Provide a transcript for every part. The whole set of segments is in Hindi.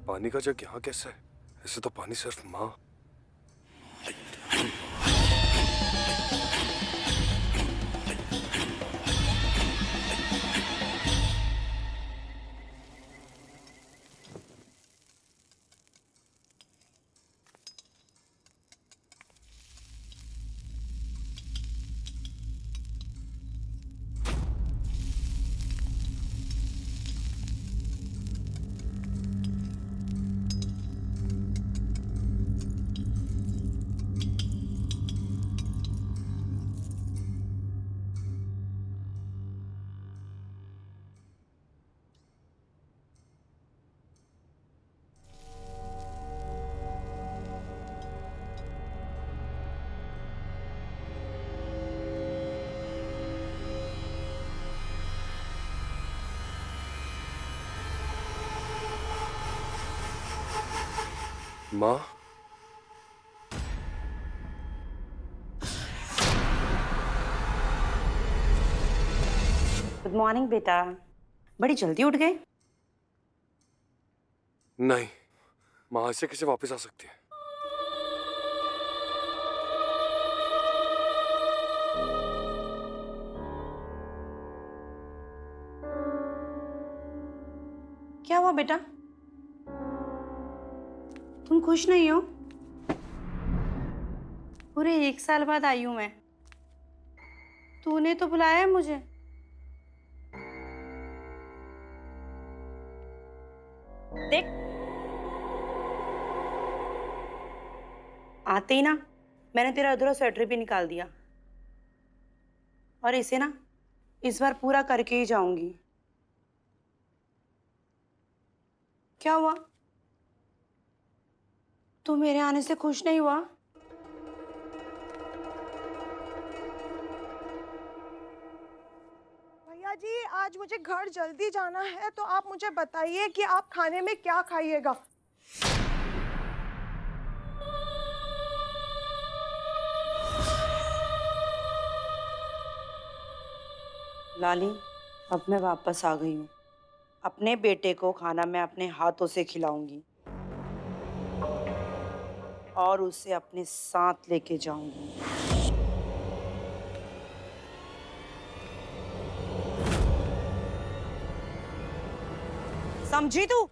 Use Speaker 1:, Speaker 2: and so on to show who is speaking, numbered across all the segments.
Speaker 1: पानी का जग यहाँ कैसे है? ऐसे तो पानी सिर्फ माँ। माँ,
Speaker 2: गुड मॉर्निंग बेटा। बड़ी जल्दी उठ गए।
Speaker 1: नहीं, माँ ऐसे कैसे वापस आ सकती है?
Speaker 2: क्या हुआ बेटा? तुम खुश नहीं हो? पूरे 1 साल बाद आई हूं मैं। तूने तो बुलाया है मुझे। देख, आते ही ना मैंने तेरा अधूरा स्वेटर भी निकाल दिया, और इसे ना इस बार पूरा करके ही जाऊंगी। क्या हुआ? तू मेरे आने से खुश नहीं हुआ?
Speaker 3: भैया जी, आज मुझे घर जल्दी जाना है, तो आप मुझे बताइए कि आप खाने में क्या खाइएगा।
Speaker 2: लाली, अब मैं वापस आ गई हूँ। अपने बेटे को खाना मैं अपने हाथों से खिलाऊंगी और उसे अपने साथ लेके जाऊंगी। समझी तू?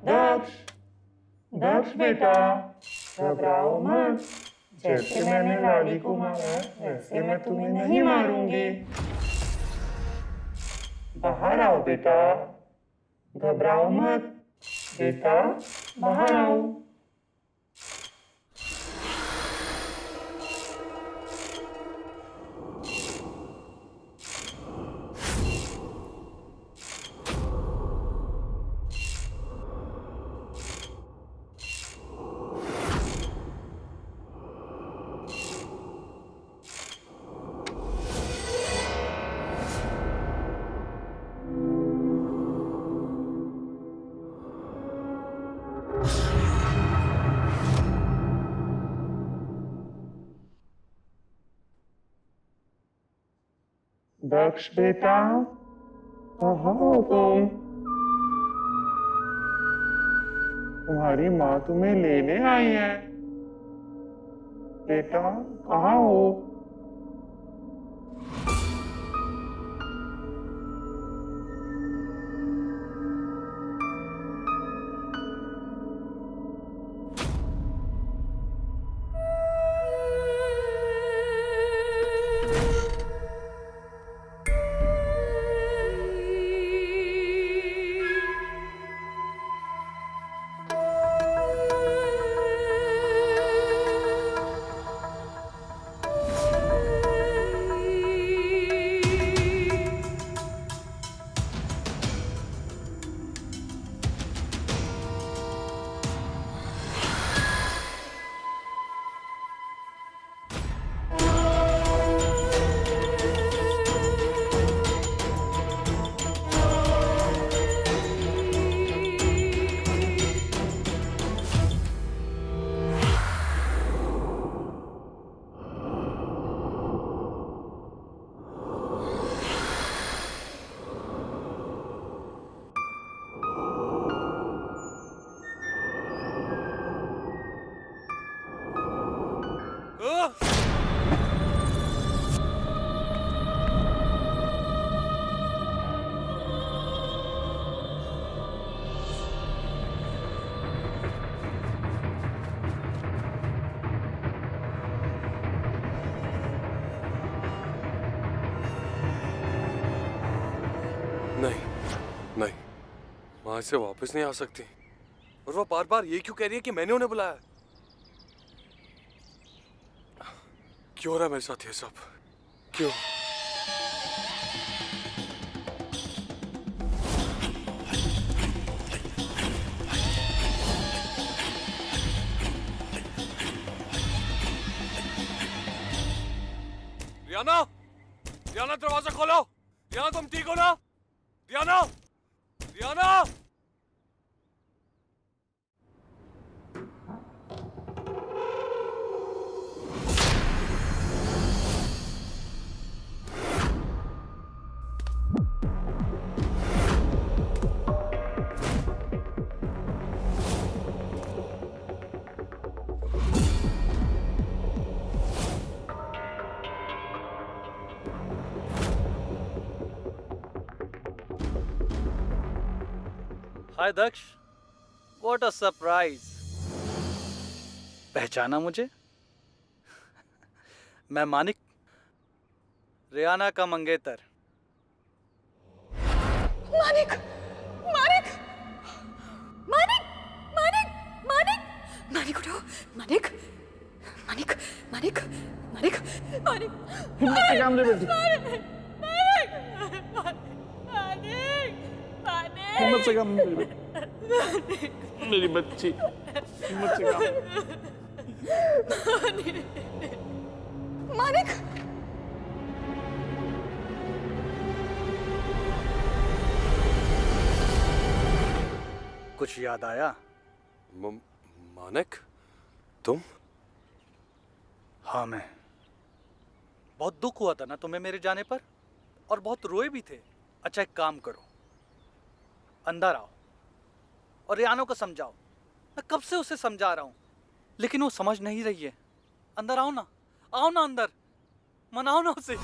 Speaker 4: दक्ष, दक्ष बेटा, घबराओ मत। जैसे मैंने लाली को मारा वैसे मैं तुम्हें नहीं मारूंगी। बाहर आओ बेटा, घबराओ मत बेटा, बाहर आओ। दक्ष बेटा, कहाँ हो तुम? तुम्हारी माँ तुम्हें लेने आई है। बेटा कहाँ हो?
Speaker 1: नहीं नहीं, माँ से वापस नहीं आ सकती। और वो बार बार ये क्यों कह रही है कि मैंने उन्हें बुलाया? क्यों हो रहा है मेरे साथ ये सब? क्यों? रियाना, रियाना दरवाजा खोलो। रियाना तुम ठीक हो ना? रियाना, रियाना।
Speaker 5: हाय दक्ष, व्हाट अ सरप्राइज। पहचाना मुझे? मैं मानिक, रियाना का मंगेतर।
Speaker 3: मानिक, मानिक, मानिक, मानिक, मानिक, मानिक उठो, मानिक, मानिक, मानिक, मानिक, मानिक,
Speaker 4: हिम्मत से काम ले बेटी, हिम्मत से काम ले बेटी, मेरी बच्ची, हिम्मत से काम।
Speaker 3: मानिक,
Speaker 5: कुछ याद आया?
Speaker 1: मानिक, तुम?
Speaker 5: हाँ मैं। बहुत दुख हुआ था ना तुम्हें मेरे जाने पर, और बहुत रोए भी थे। अच्छा एक काम करो, अंदर आओ और रियाना को समझाओ। मैं कब से उसे समझा रहा हूं, लेकिन वो समझ नहीं रही है। अंदर आओ ना, आओ ना अंदर, मनाओ ना उसे।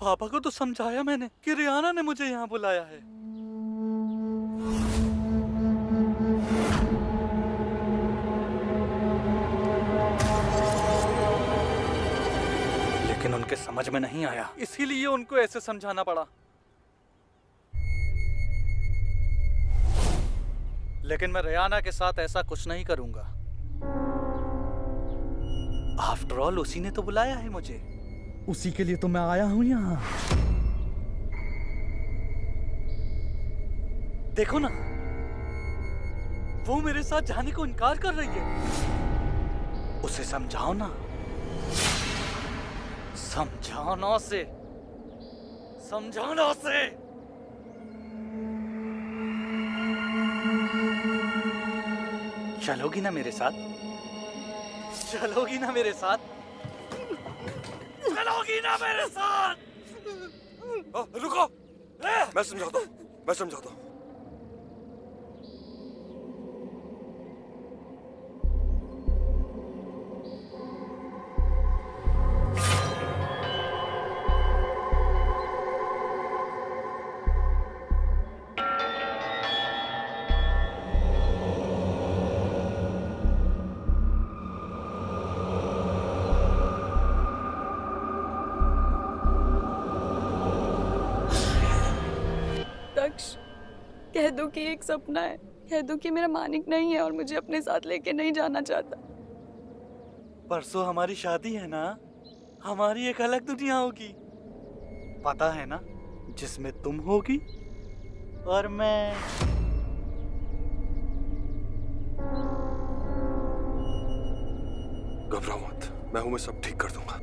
Speaker 5: पापा को तो समझाया मैंने कि रियाना ने मुझे यहाँ बुलाया है। लेकिन उनके समझ में नहीं आया, इसीलिए उनको ऐसे समझाना पड़ा। लेकिन मैं रेयाना के साथ ऐसा कुछ नहीं करूंगा। आफ्टर ऑल उसी ने तो बुलाया है मुझे, उसी के लिए तो मैं आया हूं यहाँ। देखो ना, वो मेरे साथ जाने को इनकार कर रही है। उसे समझाओ ना, समझाओ ना उसे, समझाओ ना उसे। चलोगी ना मेरे साथ? चलोगी ना मेरे साथ? चलोगी ना मेरे साथ?
Speaker 1: रुको, मैं समझाता हूँ, मैं समझाता हूँ।
Speaker 6: दक्ष, कह दो कि एक सपना है, कह दो कि मेरा मानिक नहीं है और मुझे अपने साथ लेके नहीं जाना चाहता।
Speaker 5: परसों हमारी शादी है ना, हमारी एक अलग दुनिया होगी, पता है ना, जिसमें तुम होगी और मैं।
Speaker 1: घबराओ मत, मैं हूं, मैं सब ठीक कर दूंगा।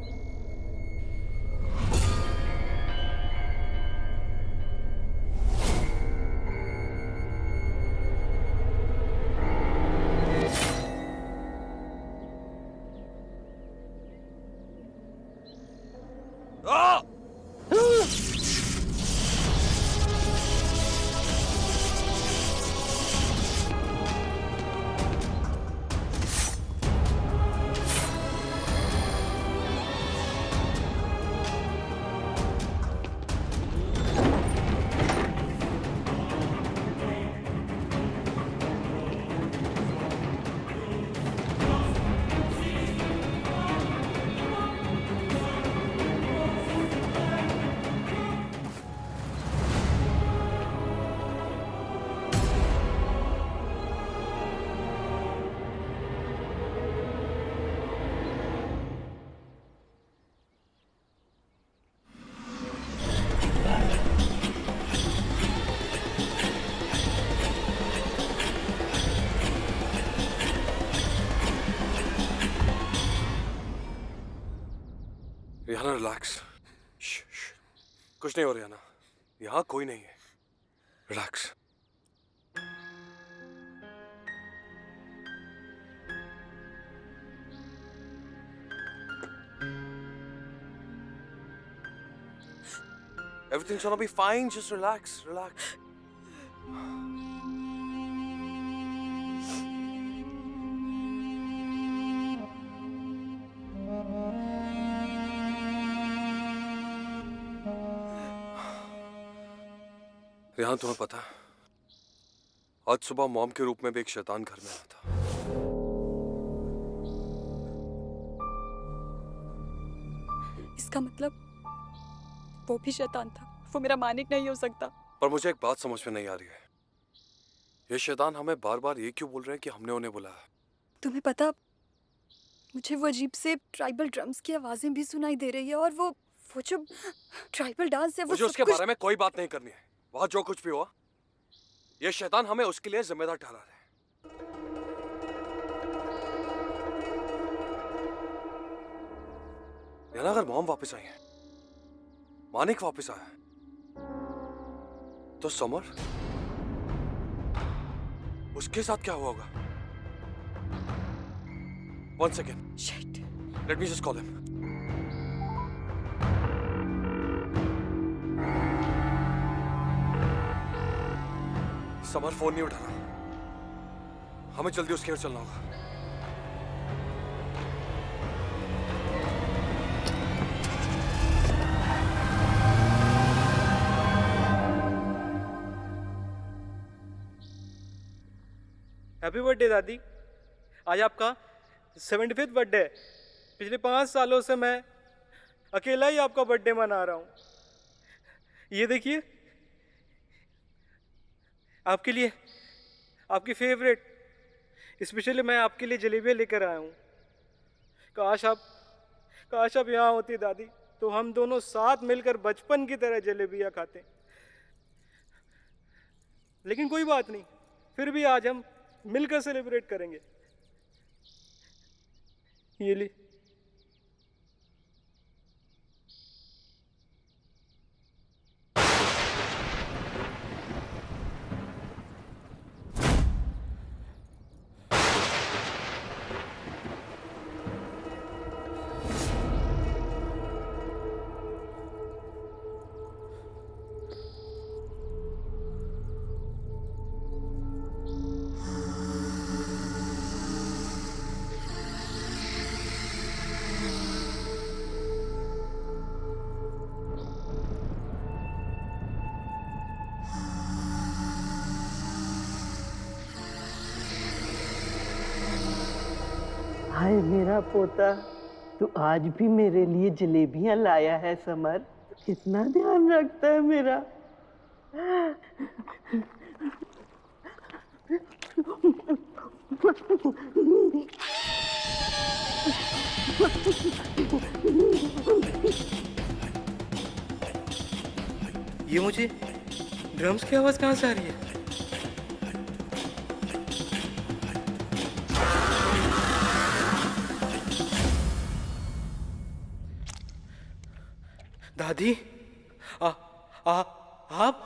Speaker 1: रियाना रिलैक्स, कुछ नहीं हो रियाना, यहाँ कोई नहीं है, relax. Everything's gonna be fine, just relax, relax. Riyan, तुम्हें पता है, आज सुबह मॉम के रूप में भी एक शैतान घर में आया था।
Speaker 6: इसका मतलब वो भी शैतान था, वो मेरा मानिक नहीं हो सकता।
Speaker 1: पर मुझे एक बात समझ में नहीं आ रही है, ये शैतान हमें बार बार ये क्यों बोल रहे हैं कि हमने उन्हें बुलाया?
Speaker 6: तुम्हें पता, मुझे वो अजीब से ट्राइबल ड्रम्स की आवाजें भी सुनाई दे रही है, और वो जो ट्राइबल डांस है वो
Speaker 1: मुझे
Speaker 6: सब
Speaker 1: उसके
Speaker 6: कुछ...
Speaker 1: बारे में कोई बात नहीं करनी है। वहां जो कुछ भी हुआ, ये शैतान हमें उसके लिए जिम्मेदार ठहरा रहा है। याना, अगर मॉम वापस आई है, मानिक वापस आया है, तो समर, उसके साथ क्या हुआ होगा? One second.
Speaker 6: Shit.
Speaker 1: Let me just call him. Summer phone नहीं उठा रहा, हमें जल्दी उसके घर चलना होगा।
Speaker 7: हैप्पी बर्थडे दादी, आज आपका 75th बर्थडे है। पिछले 5 सालों से मैं अकेला ही आपका बर्थडे मना रहा हूँ। ये देखिए, आपके लिए, आपकी फेवरेट, स्पेशली मैं आपके लिए जलेबियाँ लेकर आया हूँ। काश आप यहाँ होती दादी, तो हम दोनों साथ मिलकर बचपन की तरह जलेबियाँ खाते। लेकिन कोई बात नहीं, फिर भी आज हम मिलकर सेलिब्रेट करेंगे। ये ली।
Speaker 8: हाय मेरा पोता, तू आज भी मेरे लिए जलेबियां लाया है समर। कितना ध्यान रखता है मेरा।
Speaker 7: ये मुझे ड्रम्स की आवाज कहाँ से आ रही है? दादी, आप?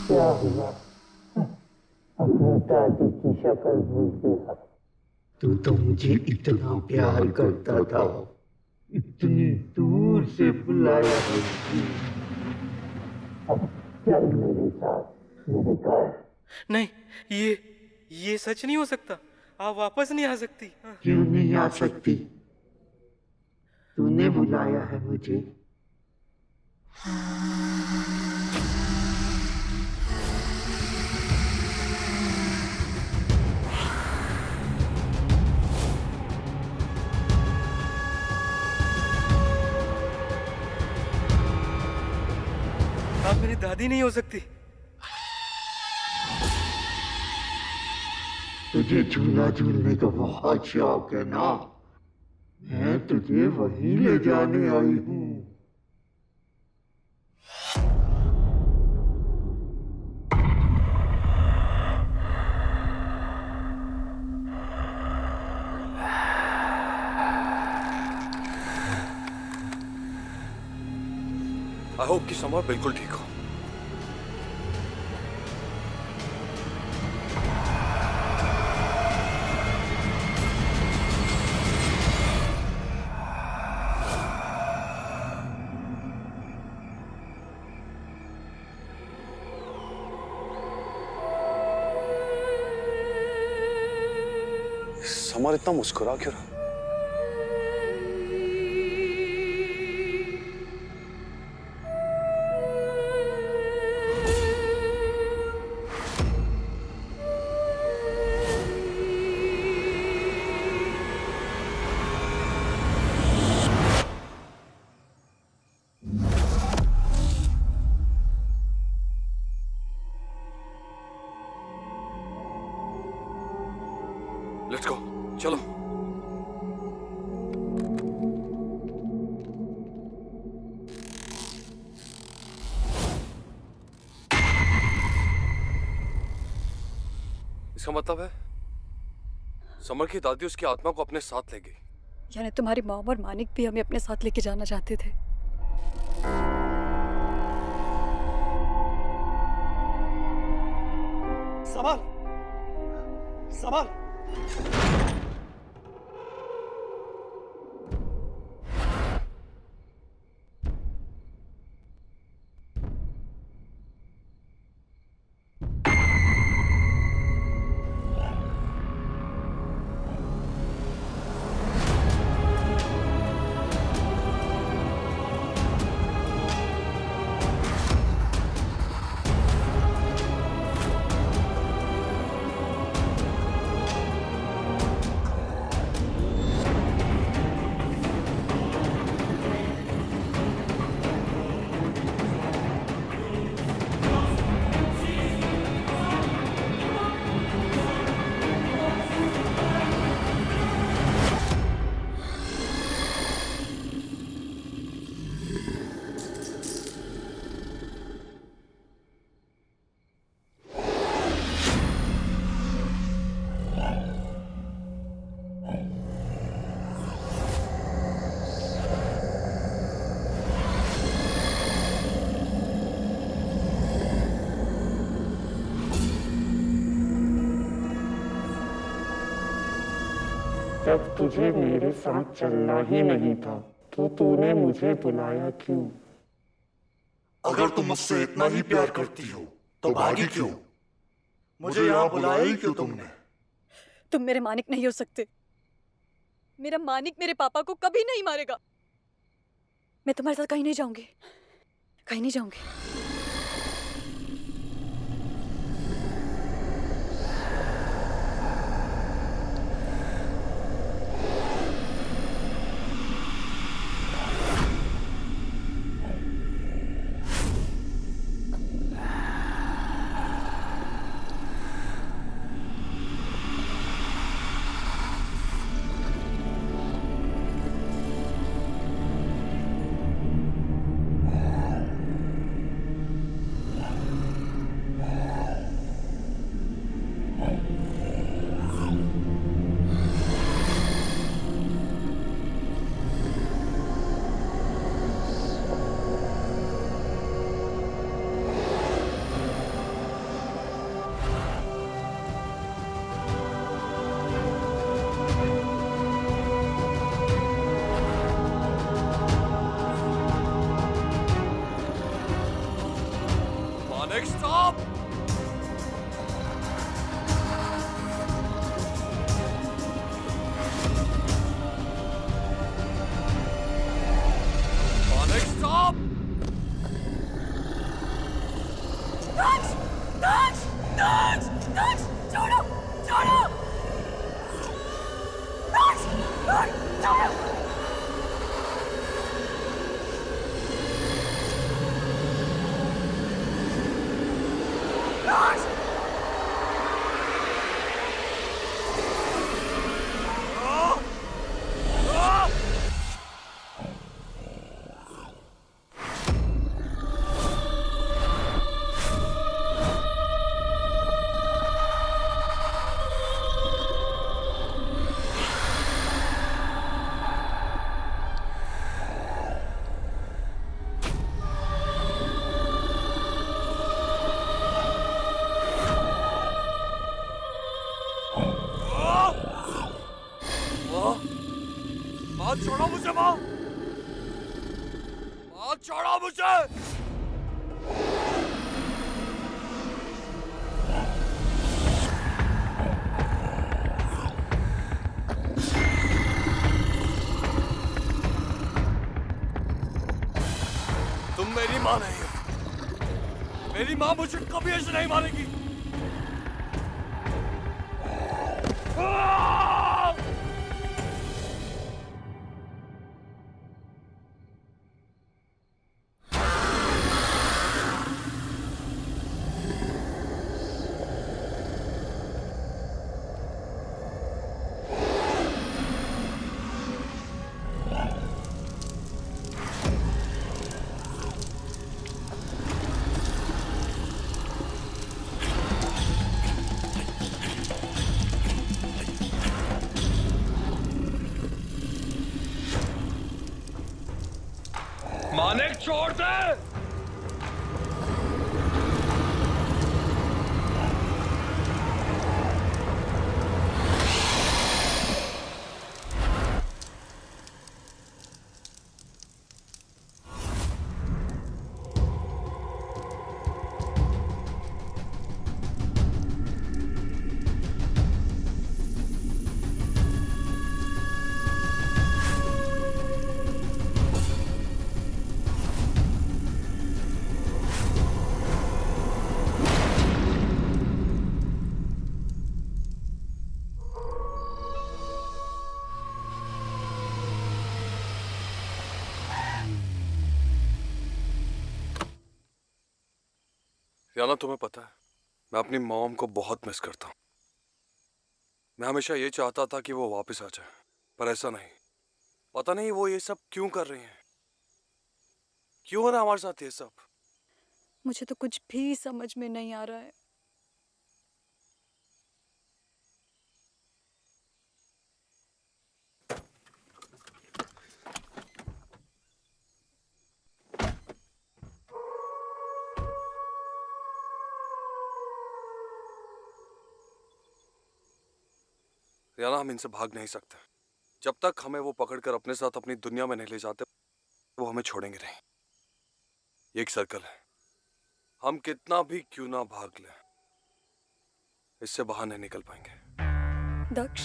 Speaker 8: क्या हुआ? अपनी दादी की शक्ल भूल गया। तू तो मुझे इतना प्यार करता था, इतनी दूर से बुलाया मुझे। अब चल मेरे साथ मेरे घर।
Speaker 7: नहीं, ये सच नहीं हो सकता। आप वापस नहीं आ सकती।
Speaker 8: क्यों नहीं आ सकती? तूने बुलाया है मुझे।
Speaker 7: आप मेरी दादी नहीं हो सकती।
Speaker 8: तुझे झूला झूलने का बहुत शौक है ना? मैं तुझे वहीं ले जाने आई हूँ।
Speaker 1: आई होप कि समर बिल्कुल ठीक हो। समर इतना मुस्कुरा क्यों रहा? लेट्स गो, चलो। इसका मतलब है समर की दादी उसकी आत्मा को अपने साथ ले गई।
Speaker 6: यानी तुम्हारी मॉम और मानिक भी हमें अपने साथ लेके जाना चाहते थे।
Speaker 5: संभाल, संभाल।
Speaker 4: जब तुझे मेरे साथ चलना ही नहीं था तो तूने मुझे बुलाया क्यों?
Speaker 9: अगर तुम मुझसे इतना ही प्यार करती हो तो भागी क्यों? मुझे यहाँ बुलाया ही क्यों तुमने?
Speaker 6: तुम मेरे मानिक नहीं हो सकते। मेरा मानिक मेरे पापा को कभी नहीं मारेगा। मैं तुम्हारे साथ कहीं नहीं जाऊंगी, कहीं नहीं जाऊंगी।
Speaker 1: Stop! Manik, stop!
Speaker 6: Dodge! Dodge! Dodge! Dodge! छोड़ो! छोड़ो! Dodge! Dodge! छोड़ो! Dodge!
Speaker 1: हाथ छोड़ो मुझे माँ, हाथ छोड़ो मुझे। तुम मेरी माँ नहीं हो। मेरी माँ मुझे कभी ऐसे नहीं मारेगी। छोड़ दे। याना, तुम्हें पता है मैं अपनी मॉम को बहुत मिस करता हूँ। मैं हमेशा ये चाहता था कि वो वापस आ जाए, पर ऐसा नहीं। पता नहीं वो ये सब क्यों कर रही हैं, क्यों हो रहा है हमारे साथ ये सब।
Speaker 6: मुझे तो कुछ भी समझ में नहीं आ रहा है।
Speaker 1: याना, हम इनसे भाग नहीं सकते। जब तक हमें वो पकड़कर अपने साथ अपनी दुनिया में नहीं ले जाते, वो हमें छोड़ेंगे नहीं। ये एक सर्कल है, हम कितना भी क्यों ना भाग लें, इससे बाहर नहीं निकल पाएंगे।
Speaker 6: दक्ष,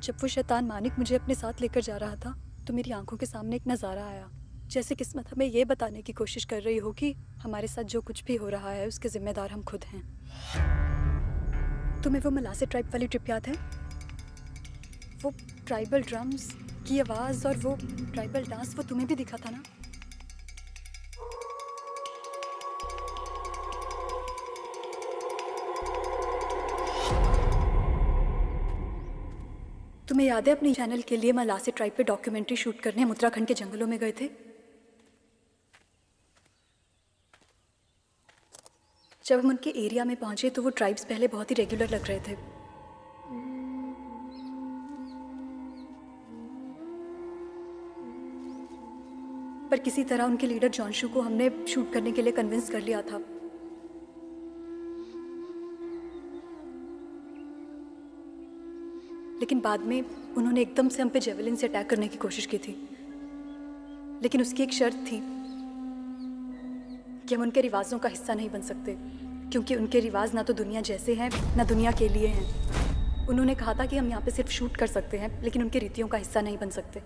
Speaker 6: जब वो शैतान मानिक मुझे अपने साथ लेकर जा रहा था तो मेरी आंखों के सामने एक नज़ारा आया, जैसे किस्मत हमें ये बताने की कोशिश कर रही हो कि हमारे साथ जो कुछ भी हो रहा है उसके जिम्मेदार हम खुद हैं। तुम्हें वो मलासे ट्राइब वाली ट्रिप याद है? वो ट्राइबल ड्रम्स की आवाज़ और वो ट्राइबल डांस, वो तुम्हें भी दिखा था ना? तुम्हें याद है अपने चैनल के लिए मलासे ट्राइब पे डॉक्यूमेंट्री शूट करने हम उत्तराखंड के जंगलों में गए थे? जब हम उनके एरिया में पहुंचे तो वो ट्राइब्स पहले बहुत ही रेगुलर लग रहे थे, पर किसी तरह उनके लीडर जॉनशू को हमने शूट करने के लिए कन्विंस कर लिया था। लेकिन बाद में उन्होंने एकदम से हम पे जेवलिन से अटैक करने की कोशिश की थी, लेकिन उसकी एक शर्त थी कि हम उनके रिवाजों का हिस्सा नहीं बन सकते, क्योंकि उनके रिवाज ना तो दुनिया जैसे हैं ना दुनिया के लिए हैं। उन्होंने कहा था कि हम यहाँ पे सिर्फ शूट कर सकते हैं, लेकिन उनकी रीतियों का हिस्सा नहीं बन सकते।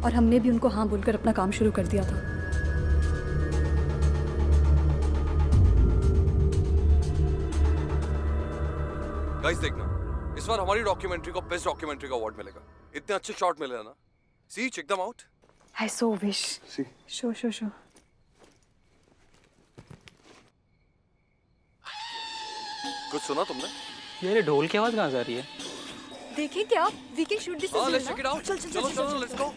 Speaker 6: और हमने भी उनको हाँ बोलकर अपना काम शुरू कर दिया था।
Speaker 1: गाइस देखना, इस बार हमारी डॉक्यूमेंट्री को बेस्ट डॉक्यूमेंट्री का अवार्ड मिलेगा। इतने अच्छे शॉट मिले हैं ना। See, check them out.
Speaker 6: I so wish.
Speaker 1: See,
Speaker 6: Sure.
Speaker 1: कुछ सुना तुमने?
Speaker 7: ये ढोल की आवाज कहाँ से आ रही है?
Speaker 6: देखें क्या? We can shoot this.
Speaker 1: Let's check it out. चलो लेट्स गो।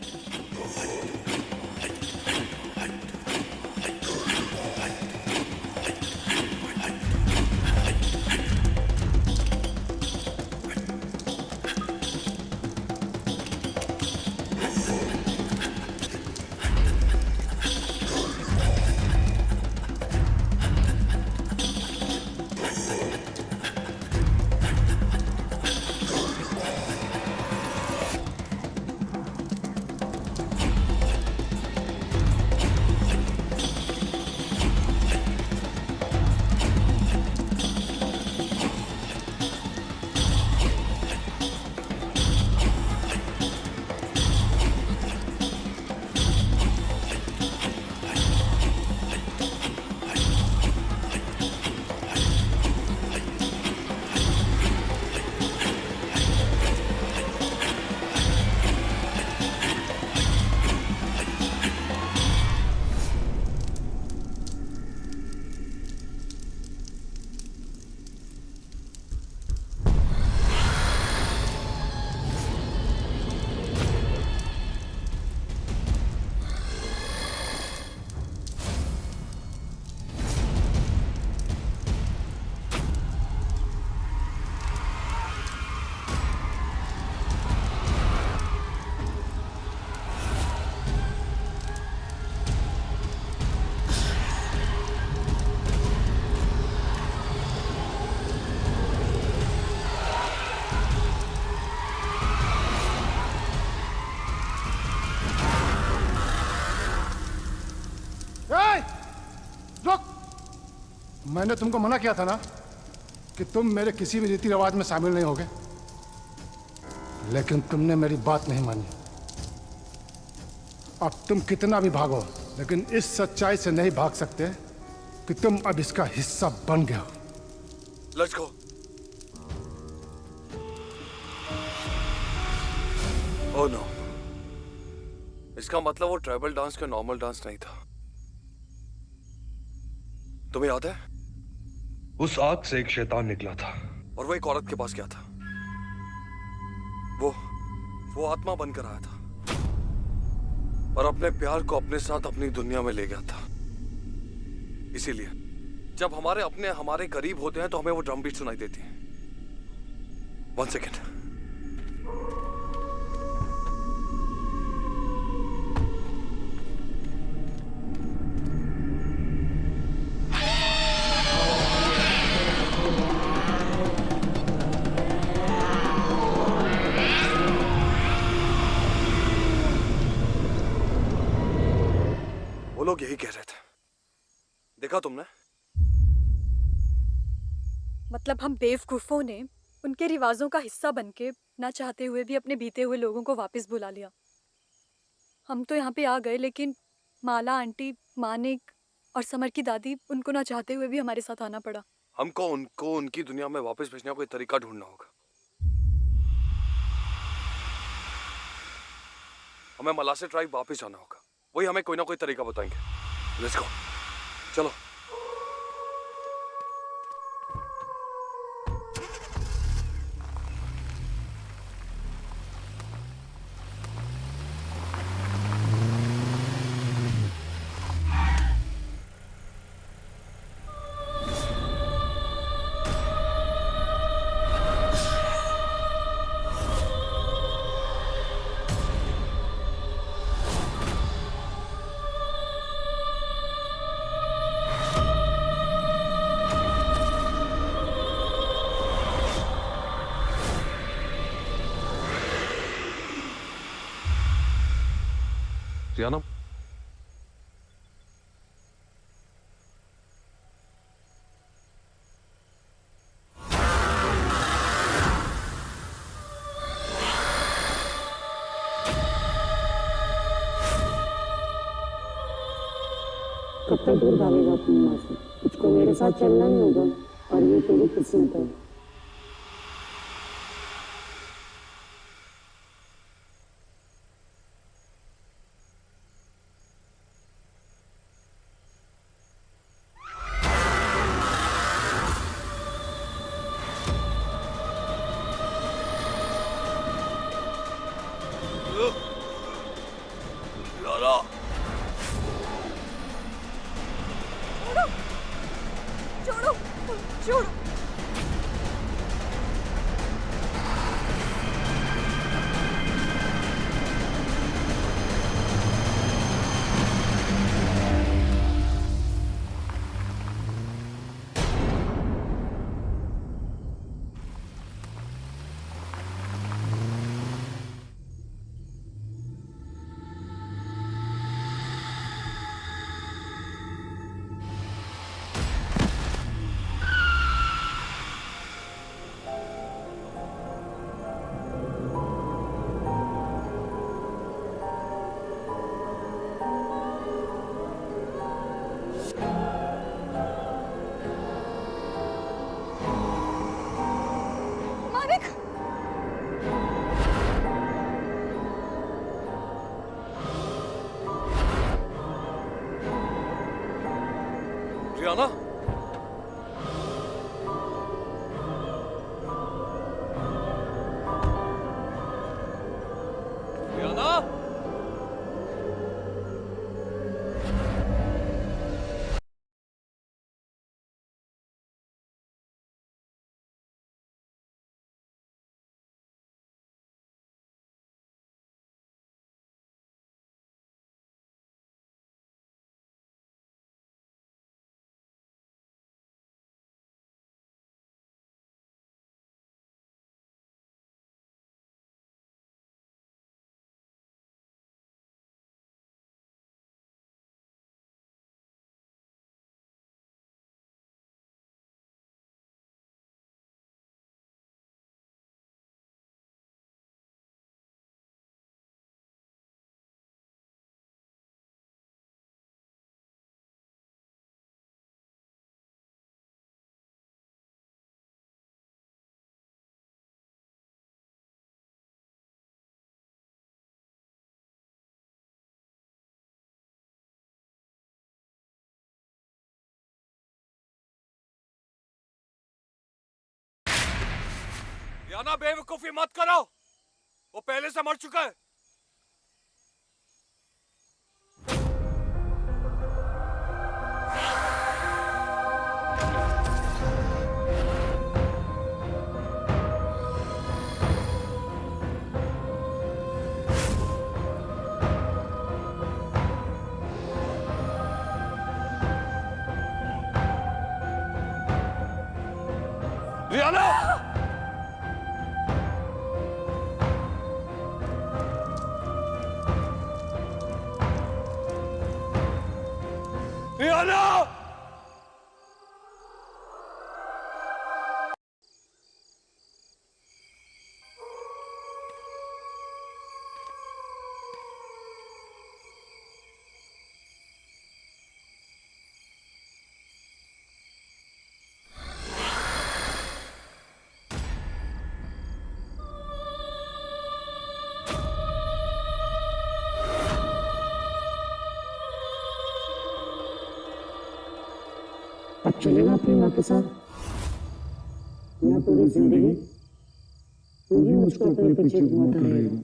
Speaker 10: मैंने तुमको मना किया था ना कि तुम मेरे किसी भी रीति रिवाज में शामिल नहीं होगे, लेकिन तुमने मेरी बात नहीं मानी। अब तुम कितना भी भागो, लेकिन इस सच्चाई से नहीं भाग सकते कि तुम अब इसका हिस्सा बन गए हो।
Speaker 1: Let's go. ओह नो, इसका मतलब वो ट्राइबल डांस का नॉर्मल डांस नहीं था। तुम्हें याद है? उस आग से एक शैतान निकला था और वो एक औरत के पास गया था। वो आत्मा बनकर आया था और अपने प्यार को अपने साथ अपनी दुनिया में ले गया था। इसीलिए जब हमारे अपने हमारे करीब होते हैं तो हमें वो ड्रम बीट सुनाई देती है। 1 सेकेंड। वो लोग यही कह रहे थे, देखा तुमने?
Speaker 6: मतलब हम बेवकूफों ने उनके रिवाजों का हिस्सा बनके ना चाहते हुए भी अपने बीते हुए लोगों को वापस बुला लिया। हम तो यहाँ पे आ गए, लेकिन माला आंटी, मानिक और समर की दादी, उनको ना चाहते हुए भी हमारे साथ आना पड़ा।
Speaker 1: हमको उनको उनकी दुनिया में वापस भेजने का कोई तरीका ढूंढना होगा। हमें मलासे ट्राइब वापस जाना होगा, वही हमें कोई ना कोई तरीका बताएंगे। लेट्स गो, चलो। रियाना,
Speaker 11: कब तक दूर भागेगा अपनी माँ से? तुझको मेरे साथ चलना ही होगा और ये तेरी किस्मत है।
Speaker 6: छोड़ो, छोड़ो।
Speaker 1: रियाना बेवकूफी मत करो, वो पहले से मर चुका है। रियाना! रियाना!
Speaker 11: अब चलेगा अपनी माँ के साथ या पूरी जिंदगी तू ही मुझको अपने पीछे घुमाता रहेगा।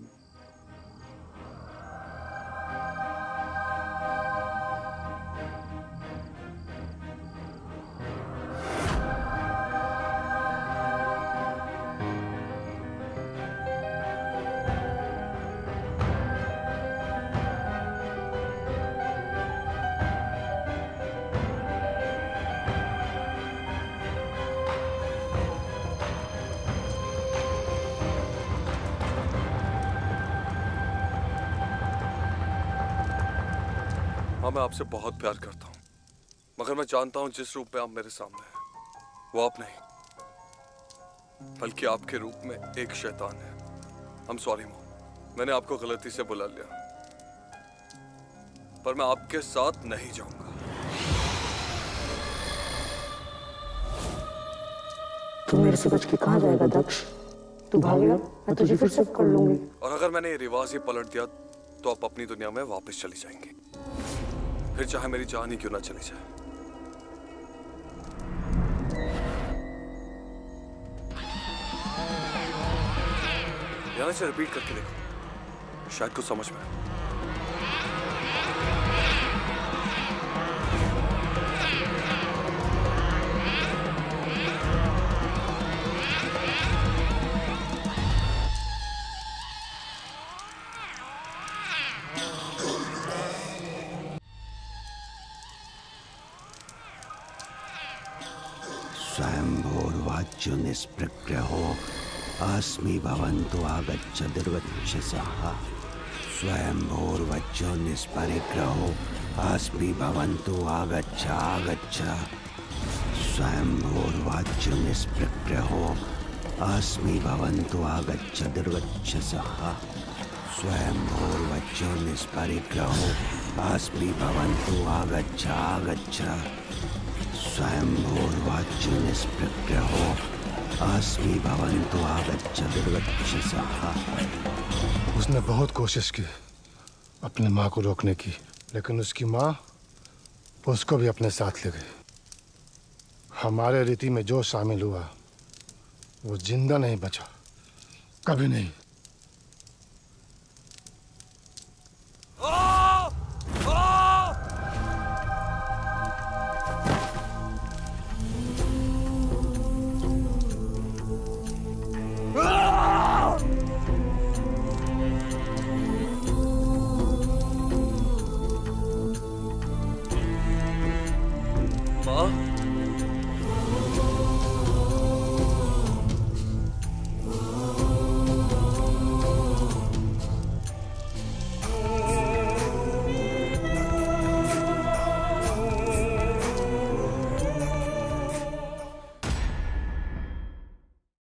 Speaker 1: हाँ, मैं आपसे बहुत प्यार करता हूँ, मगर मैं जानता हूँ जिस रूप में आप मेरे सामने हैं वो आप नहीं, बल्कि आपके रूप में एक शैतान है। I'm sorry मो, मैंने आपको गलती से बुला लिया, पर मैं आपके साथ नहीं जाऊंगा।
Speaker 11: तू मेरे से बच के कहाँ जाएगा दक्ष? तू भागेगा, मैं तुझे फिर से पकड़ लूंगी।
Speaker 1: और अगर मैंने ये रिवाज ही पलट दिया तो आप अपनी दुनिया में वापस चली जाएंगे, फिर चाहे मेरी जान ही क्यों ना चली जाए। यहाँ से रिपीट करके देखो, शायद कुछ समझ में आए।
Speaker 8: स्वयंभूर्वाच्यो निष्प्रग्रहो अस्मि भवन्तु आगच्छ दुर्वक्षसः। स्वयंभूर्वाच्यो निष्परिग्रहो अस्मि भवन्तु आगच्छ आगच्छ। स्वयंभूर्वाच्यो निष्प्रग्रहो अस्मि भवन्तु आगच्छ दुर्वक्षसः। स्वयंभूर्वाच्यो निष्परिग्रहो अस्मि भवन्तु आगच्छ आगच्छ। स्वयंभूर्वाच्यो निष्प्रग्रहो अस्मि भवन्तु आगच्छ दुर्वक्षसः।
Speaker 10: उसने बहुत कोशिश की अपनी माँ को रोकने की, लेकिन उसकी माँ उसको भी अपने साथ ले गई। हमारे रीति में जो शामिल हुआ वो जिंदा नहीं बचा, कभी नहीं।